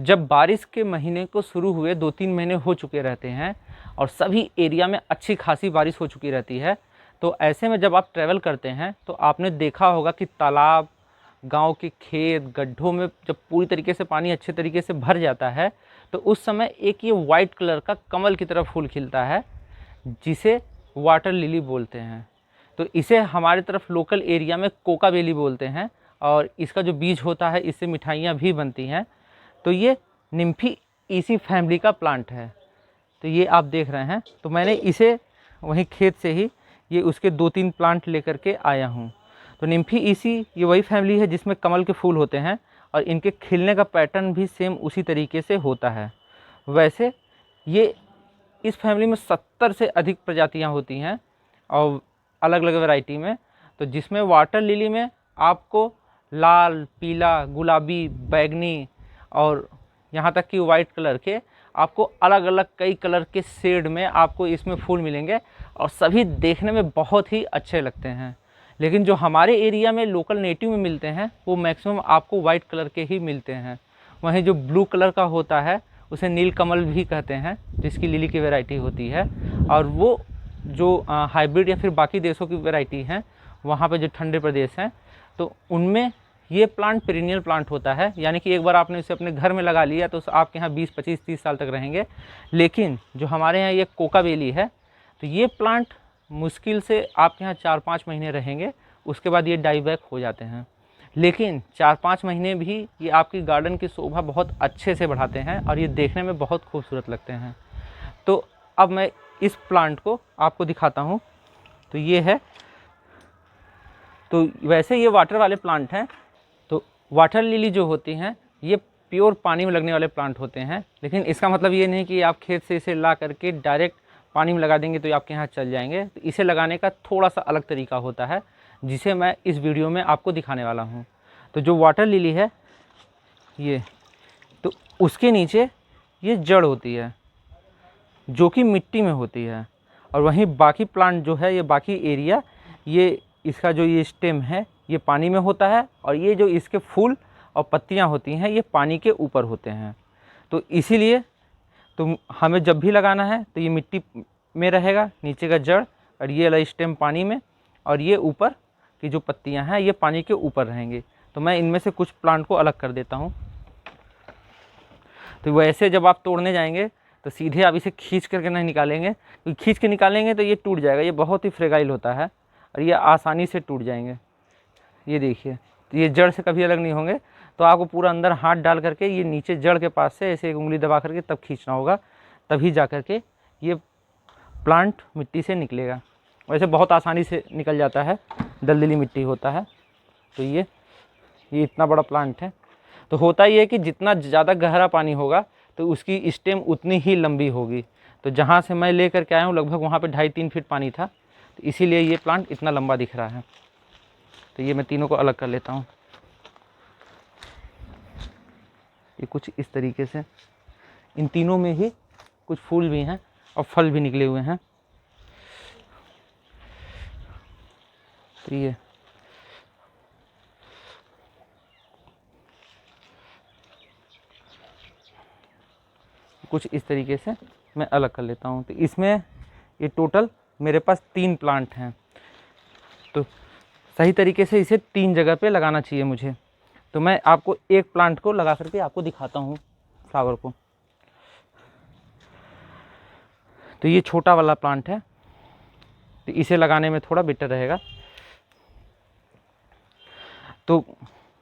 जब बारिश के महीने को शुरू हुए 2-3 महीने हो चुके रहते हैं और सभी एरिया में अच्छी खासी बारिश हो चुकी रहती है, तो ऐसे में जब आप ट्रैवल करते हैं तो आपने देखा होगा कि तालाब, गांव के खेत, गड्ढों में जब पूरी तरीके से पानी अच्छे तरीके से भर जाता है तो उस समय एक ये वाइट कलर का कमल की तरह फूल खिलता है, जिसे वाटर लिली बोलते हैं। तो इसे हमारे तरफ लोकल एरिया में कोका बेली बोलते हैं और इसका जो बीज होता है इससे मिठाइयाँ भी बनती हैं। तो ये निम्फी इसी फैमिली का प्लांट है। तो ये आप देख रहे हैं, तो मैंने इसे वहीं खेत से ही ये उसके 2-3 प्लांट लेकर के आया हूँ। तो निम्फी इसी ये वही फैमिली है जिसमें कमल के फूल होते हैं और इनके खिलने का पैटर्न भी सेम उसी तरीके से होता है। वैसे ये इस फैमिली में 70 से अधिक प्रजातियाँ होती हैं और अलग अलग वैरायटी में। तो जिसमें वाटर लिली में आपको लाल, पीला, गुलाबी, बैंगनी और यहाँ तक कि वाइट कलर के आपको अलग अलग कई कलर के शेड में आपको इसमें फूल मिलेंगे और सभी देखने में बहुत ही अच्छे लगते हैं। लेकिन जो हमारे एरिया में लोकल नेटिव में मिलते हैं वो मैक्सिमम आपको वाइट कलर के ही मिलते हैं। वहीं जो ब्लू कलर का होता है उसे नीलकमल भी कहते हैं, जिसकी लिली की वैरायटी होती है। और वो जो हाइब्रिड या फिर बाकी देशों की वैरायटी हैं, वहाँ पे जो ठंडे प्रदेश हैं तो उनमें ये प्लांट पेरिनियल प्लांट होता है, यानी कि एक बार आपने इसे अपने घर में लगा लिया तो आपके यहाँ 20, 25, 30 साल तक रहेंगे। लेकिन जो हमारे यहाँ ये कोका बेली है तो ये प्लांट मुश्किल से आपके यहाँ 4-5 महीने रहेंगे, उसके बाद ये डाई बैक हो जाते हैं। लेकिन 4-5 महीने भी ये आपकी गार्डन की शोभा बहुत अच्छे से बढ़ाते हैं और ये देखने में बहुत खूबसूरत लगते हैं। तो अब मैं इस प्लांट को आपको दिखाता हूँ। तो ये है, तो वैसे ये वाटर वाले प्लांट हैं। तो वाटर लिली जो होती हैं ये प्योर पानी में लगने वाले प्लांट होते हैं, लेकिन इसका मतलब ये नहीं कि आप खेत से इसे ला करके डायरेक्ट पानी में लगा देंगे तो ये आपके यहाँ चल जाएंगे। तो इसे लगाने का थोड़ा सा अलग तरीका होता है, जिसे मैं इस वीडियो में आपको दिखाने वाला हूँ। तो जो वाटर लिली है ये, तो उसके नीचे ये जड़ होती है जो कि मिट्टी में होती है, और वहीं बाकी प्लांट जो है ये बाकी एरिया, ये इसका जो ये स्टेम है ये पानी में होता है और ये जो इसके फूल और पत्तियां होती हैं ये पानी के ऊपर होते हैं। तो इसीलिए तो हमें जब भी लगाना है तो ये मिट्टी में रहेगा, नीचे का जड़, और ये वाला स्टेम पानी में, और ये ऊपर की जो पत्तियां हैं ये पानी के ऊपर रहेंगी। तो मैं इनमें से कुछ प्लांट को अलग कर देता हूँ। तो वैसे जब आप तोड़ने जाएंगे तो सीधे आप इसे खींच करके नहीं निकालेंगे, क्योंकि खींच के निकालेंगे तो ये टूट जाएगा। ये बहुत ही फ्रेगाइल होता है और ये आसानी से टूट जाएंगे। ये देखिए, तो ये जड़ से कभी अलग नहीं होंगे। तो आपको पूरा अंदर हाथ डाल करके ये नीचे जड़ के पास से ऐसे एक उंगली दबा करके तब खींचना होगा, तभी जा करके ये प्लांट मिट्टी से निकलेगा। वैसे बहुत आसानी से निकल जाता है, दलदली मिट्टी होता है। तो ये इतना बड़ा प्लांट है। तो होता ये है कि जितना ज़्यादा गहरा पानी होगा तो उसकी स्टेम उतनी ही लंबी होगी। तो जहाँ से मैं ले करके आया हूँ लगभग वहाँ पे 2.5-3 फीट पानी था, तो इसीलिए ये प्लांट इतना लंबा दिख रहा है। तो ये मैं तीनों को अलग कर लेता हूँ। ये कुछ इस तरीके से, इन तीनों में ही कुछ फूल भी हैं और फल भी निकले हुए हैं। तो ये कुछ इस तरीके से मैं अलग कर लेता हूँ। तो इसमें ये टोटल मेरे पास 3 प्लांट हैं। तो सही तरीके से इसे 3 जगह पे लगाना चाहिए मुझे। तो मैं आपको एक प्लांट को लगा करके आपको दिखाता हूँ, फ्लावर को। तो ये छोटा वाला प्लांट है, तो इसे लगाने में थोड़ा बेटर रहेगा। तो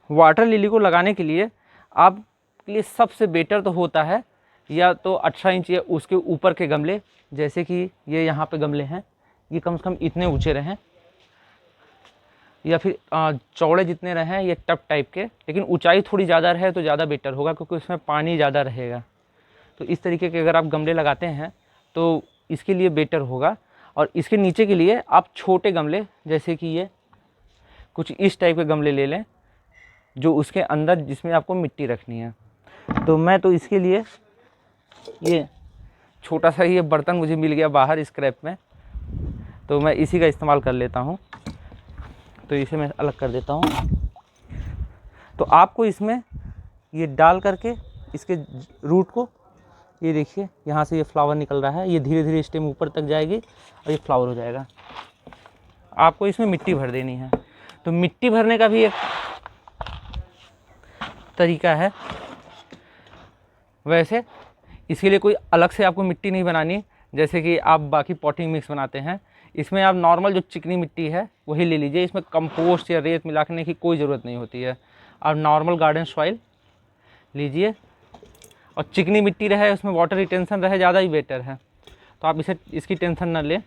वाटर लिली को लगाने के लिए आपके लिए सबसे बेटर तो होता है या तो 18 इंच या उसके ऊपर के गमले, जैसे कि ये यहाँ पे गमले हैं, ये कम से कम इतने ऊंचे रहें, या फिर चौड़े जितने रहें ये टब टाइप के, लेकिन ऊंचाई थोड़ी ज़्यादा रहे तो ज़्यादा बेटर होगा, क्योंकि उसमें पानी ज़्यादा रहेगा। तो इस तरीके के अगर आप गमले लगाते हैं तो इसके लिए बेटर होगा। और इसके नीचे के लिए आप छोटे गमले, जैसे कि ये कुछ इस टाइप के गमले ले लें, जो उसके अंदर जिसमें आपको मिट्टी रखनी है। तो मैं तो इसके लिए ये छोटा सा ये बर्तन मुझे मिल गया बाहर स्क्रैप में, तो मैं इसी का इस्तेमाल कर लेता हूँ। तो इसे मैं अलग कर देता हूँ। तो आपको इसमें ये डाल करके इसके रूट को, ये देखिए यहाँ से ये फ्लावर निकल रहा है, ये धीरे धीरे स्टेम ऊपर तक जाएगी और ये फ्लावर हो जाएगा। आपको इसमें मिट्टी भर देनी है। तो मिट्टी भरने का भी एक तरीका है। वैसे इसके लिए कोई अलग से आपको मिट्टी नहीं बनानी, जैसे कि आप बाकी पॉटिंग मिक्स बनाते हैं। इसमें आप नॉर्मल जो चिकनी मिट्टी है वही ले लीजिए। इसमें कंपोस्ट या रेत मिलाने की कोई ज़रूरत नहीं होती है। आप नॉर्मल गार्डन सॉइल लीजिए और चिकनी मिट्टी रहे, उसमें वाटर रिटेंशन रहे, ज़्यादा ही बेटर है। तो आप इसकी टेंशन ना लें।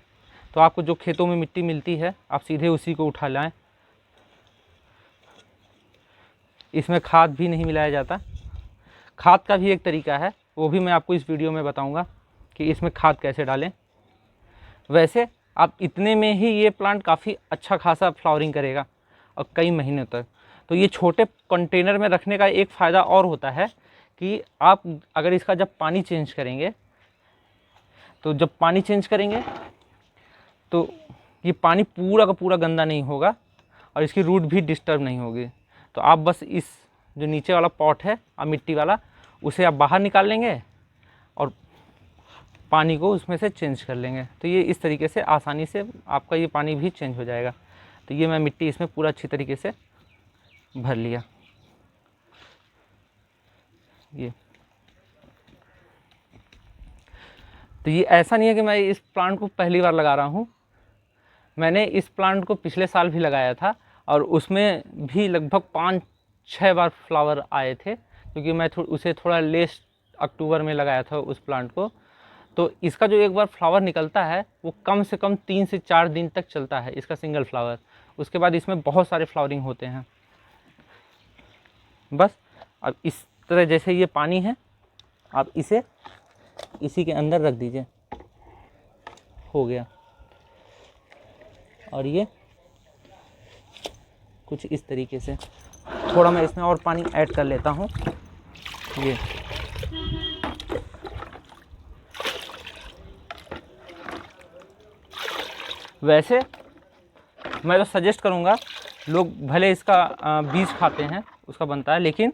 तो आपको जो खेतों में मिट्टी मिलती है आप सीधे उसी को उठा लाएं। इसमें खाद भी नहीं मिलाया जाता। खाद का भी एक तरीका है, वो भी मैं आपको इस वीडियो में बताऊंगा कि इसमें खाद कैसे डालें। वैसे आप इतने में ही ये प्लांट काफ़ी अच्छा खासा फ्लावरिंग करेगा और कई महीने तक। तो ये छोटे कंटेनर में रखने का एक फ़ायदा और होता है कि आप अगर इसका जब पानी चेंज करेंगे, तो जब पानी चेंज करेंगे तो ये पानी पूरा का पूरा गंदा नहीं होगा और इसकी रूट भी डिस्टर्ब नहीं होगी। तो आप बस इस जो नीचे वाला पॉट है मिट्टी वाला, उसे आप बाहर निकाल लेंगे और पानी को उसमें से चेंज कर लेंगे। तो ये इस तरीके से आसानी से आपका ये पानी भी चेंज हो जाएगा। तो ये मैं मिट्टी इसमें पूरा अच्छी तरीके से भर लिया। ये तो ये ऐसा नहीं है कि मैं इस प्लांट को पहली बार लगा रहा हूँ। मैंने इस प्लांट को पिछले साल भी लगाया था और उसमें भी लगभग 5-6 बार फ्लावर आए थे, क्योंकि मैं उसे थोड़ा लेट अक्टूबर में लगाया था उस प्लांट को। तो इसका जो एक बार फ्लावर निकलता है वो कम से कम 3 से 4 दिन तक चलता है, इसका सिंगल फ्लावर। उसके बाद इसमें बहुत सारे फ्लावरिंग होते हैं। बस अब इस तरह जैसे ये पानी है, आप इसे इसी के अंदर रख दीजिए, हो गया। और ये कुछ इस तरीके से, थोड़ा मैं इसमें और पानी ऐड कर लेता हूँ। ये वैसे मैं तो सजेस्ट करूँगा, लोग भले इसका बीज खाते हैं, उसका बनता है, लेकिन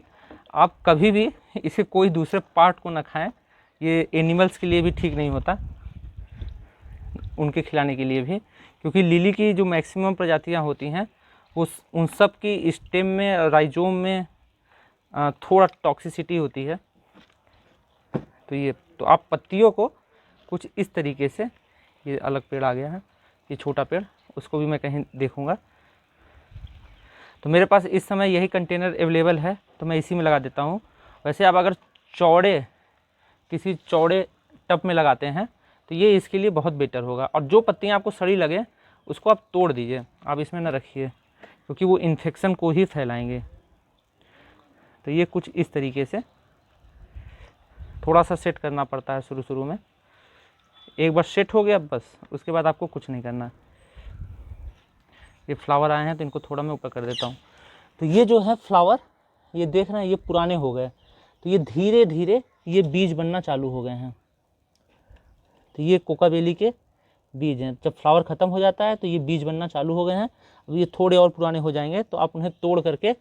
आप कभी भी इसे कोई दूसरे पार्ट को ना खाएं। ये एनिमल्स के लिए भी ठीक नहीं होता, उनके खिलाने के लिए भी, क्योंकि लिली की जो मैक्सिमम प्रजातियां होती हैं उन सब की स्टेम में, राइजोम में थोड़ा टॉक्सिसिटी होती है। तो आप पत्तियों को कुछ इस तरीके से, ये अलग पेड़ आ गया है, ये छोटा पेड़, उसको भी मैं कहीं देखूंगा। तो मेरे पास इस समय यही कंटेनर अवेलेबल है, तो मैं इसी में लगा देता हूँ। वैसे आप अगर किसी चौड़े टब में लगाते हैं तो ये इसके लिए बहुत बेटर होगा। और जो पत्तियाँ आपको सड़ी लगे उसको आप तोड़ दीजिए, आप इसमें ना रखिए, क्योंकि वो इन्फेक्शन को ही फैलाएंगे। तो ये कुछ इस तरीके से थोड़ा सा सेट करना पड़ता है शुरू में। एक बार सेट हो गया बस, उसके बाद आपको कुछ नहीं करना। ये फ्लावर आए हैं तो इनको थोड़ा मैं ऊपर कर देता हूँ। तो ये जो है फ्लावर, ये देख रहे हैं, ये पुराने हो गए, तो ये धीरे धीरे ये बीज बनना चालू हो गए हैं। तो ये कोकाबेली के बीज हैं। जब फ्लावर ख़त्म हो जाता है तो ये बीज बनना चालू हो गए हैं। अब ये थोड़े और पुराने हो जाएंगे तो आप उन्हें तोड़ करके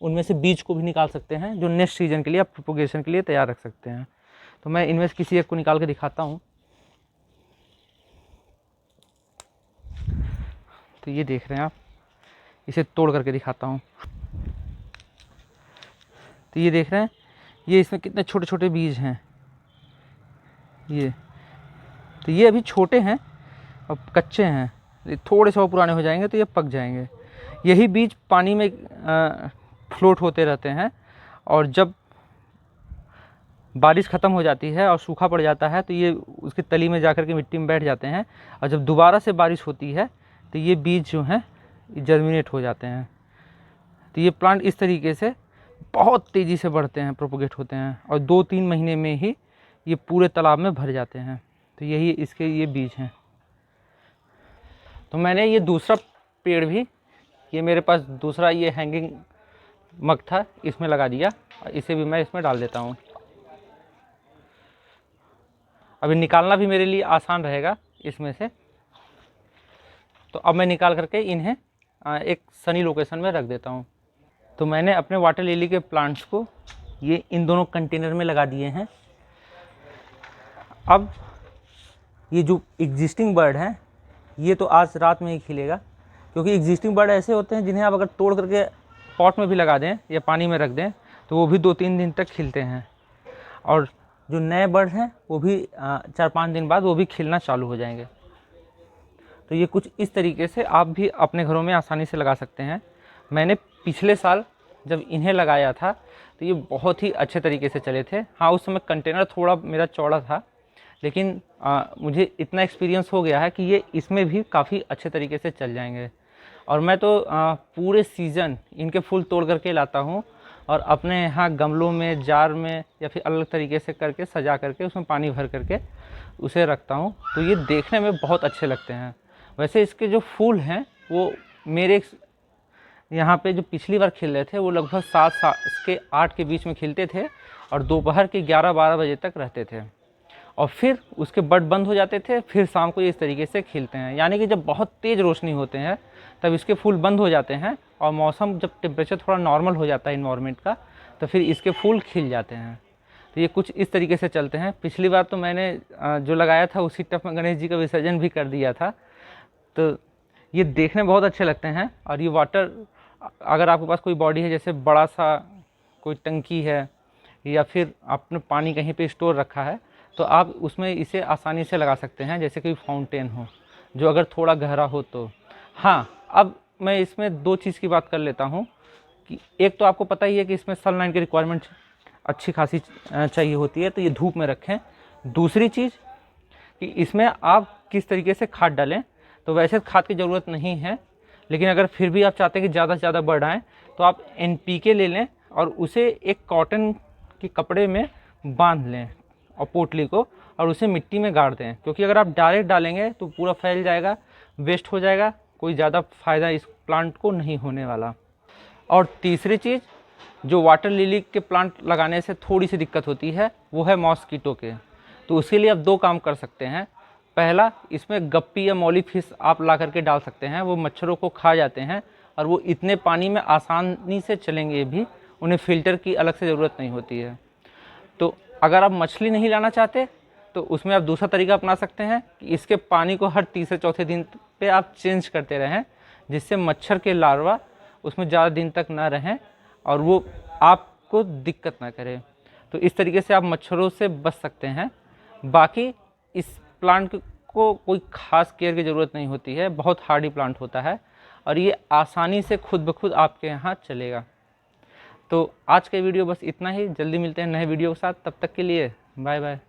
उनमें से बीज को भी निकाल सकते हैं, जो नेक्स्ट सीजन के लिए आप प्रोपोगेशन के लिए तैयार रख सकते हैं। तो मैं इनमें से किसी एक को निकाल के दिखाता हूँ। तो ये देख रहे हैं आप, इसे तोड़ करके दिखाता हूँ। तो ये देख रहे हैं, ये इसमें कितने छोटे छोटे बीज हैं। तो ये अभी छोटे हैं और कच्चे हैं, ये थोड़े से और पुराने हो जाएंगे तो ये पक जाएंगे। यही बीज पानी में फ्लोट होते रहते हैं, और जब बारिश ख़त्म हो जाती है और सूखा पड़ जाता है तो ये उसकी तली में जाकर के मिट्टी में बैठ जाते हैं, और जब दोबारा से बारिश होती है तो ये बीज जो हैं जर्मिनेट हो जाते हैं। तो ये प्लांट इस तरीके से बहुत तेज़ी से बढ़ते हैं, प्रोपोगेट होते हैं, और 2-3 महीने में ही ये पूरे तालाब में भर जाते हैं। तो यही इसके ये बीज हैं। तो मैंने ये दूसरा पेड़ भी, ये मेरे पास दूसरा ये हैंगिंग मग था, इसमें लगा दिया, और इसे भी मैं इसमें डाल देता हूँ। अभी निकालना भी मेरे लिए आसान रहेगा इसमें से। तो अब मैं निकाल करके इन्हें एक सनी लोकेशन में रख देता हूँ। तो मैंने अपने वाटर लिली के प्लांट्स को ये इन दोनों कंटेनर में लगा दिए हैं। अब ये जो एग्जिस्टिंग बर्ड है ये तो आज रात में ही खिलेगा, क्योंकि एग्जिस्टिंग बर्ड ऐसे होते हैं जिन्हें आप अगर तोड़ करके पॉट में भी लगा दें या पानी में रख दें तो वो भी 2-3 दिन तक खिलते हैं, और जो नए बर्ड हैं वो भी 4-5 दिन बाद वो भी खिलना चालू हो जाएंगे। तो ये कुछ इस तरीके से आप भी अपने घरों में आसानी से लगा सकते हैं। मैंने पिछले साल जब इन्हें लगाया था तो ये बहुत ही अच्छे तरीके से चले थे। हाँ, उस समय कंटेनर थोड़ा मेरा चौड़ा था, लेकिन मुझे इतना एक्सपीरियंस हो गया है कि ये इसमें भी काफ़ी अच्छे तरीके से चल जाएंगे। और मैं तो पूरे सीज़न इनके फूल तोड़ करके लाता हूँ और अपने यहाँ गमलों में, जार में या फिर अलग तरीके से करके सजा करके उसमें पानी भर करके उसे रखता हूँ। तो ये देखने में बहुत अच्छे लगते हैं। वैसे इसके जो फूल हैं वो मेरे यहाँ पे जो पिछली बार खिल रहे थे वो लगभग 7 से 8 के बीच में खिलते थे और दोपहर के 11-12 बजे तक रहते थे, और फिर उसके बड बंद हो जाते थे। फिर शाम को ये इस तरीके से खिलते हैं, यानी कि जब बहुत तेज़ रोशनी होते हैं तब इसके फूल बंद हो जाते हैं, और मौसम जब टेम्परेचर थोड़ा नॉर्मल हो जाता है इन्वायरमेंट का तो फिर इसके फूल खिल जाते हैं। तो ये कुछ इस तरीके से चलते हैं। पिछली बार तो मैंने जो लगाया था उसी टब में गणेश जी का विसर्जन भी कर दिया था। तो ये देखने में बहुत अच्छे लगते हैं। और ये वाटर, अगर आपके पास कोई बॉडी है, जैसे बड़ा सा कोई टंकी है या फिर आपने पानी कहीं पे स्टोर रखा है, तो आप उसमें इसे आसानी से लगा सकते हैं, जैसे कोई फाउंटेन हो जो अगर थोड़ा गहरा हो तो। हाँ, अब मैं इसमें 2 चीज़ की बात कर लेता हूँ कि एक तो आपको पता ही है कि इसमें सनलाइट की रिक्वायरमेंट अच्छी खासी चाहिए होती है, तो ये धूप में रखें। दूसरी चीज़ कि इसमें आप किस तरीके से खाद डालें, तो वैसे खाद की ज़रूरत नहीं है, लेकिन अगर फिर भी आप चाहते हैं कि ज़्यादा से ज़्यादा बर्ड आएँ तो आप NPK ले लें और उसे एक कॉटन के कपड़े में बांध लें और पोटली को, और उसे मिट्टी में गाड़ दें, क्योंकि अगर आप डायरेक्ट डालेंगे तो पूरा फैल जाएगा, वेस्ट हो जाएगा, कोई ज़्यादा फ़ायदा इस प्लांट को नहीं होने वाला। और तीसरी चीज़, जो वाटर लिली के प्लांट लगाने से थोड़ी सी दिक्कत होती है वो है मॉस्कीटो के। तो उसके लिए आप 2 काम कर सकते हैं। पहला, इसमें गप्पी या मौली फिश आप ला करके डाल सकते हैं, वो मच्छरों को खा जाते हैं और वो इतने पानी में आसानी से चलेंगे भी, उन्हें फ़िल्टर की अलग से ज़रूरत नहीं होती है। तो अगर आप मछली नहीं लाना चाहते तो उसमें आप दूसरा तरीका अपना सकते हैं कि इसके पानी को हर 3 से चौथे दिन पे आप चेंज करते रहें, जिससे मच्छर के लार्वा उसमें ज़्यादा दिन तक ना रहें और वो आपको दिक्कत ना करे। तो इस तरीके से आप मच्छरों से बच सकते हैं। बाकी इस प्लांट को कोई ख़ास केयर की ज़रूरत नहीं होती है, बहुत हार्डी प्लांट होता है और ये आसानी से खुद ब खुद आपके यहाँ चलेगा। तो आज का वीडियो बस इतना ही। जल्दी मिलते हैं नए वीडियो के साथ, तब तक के लिए बाय बाय।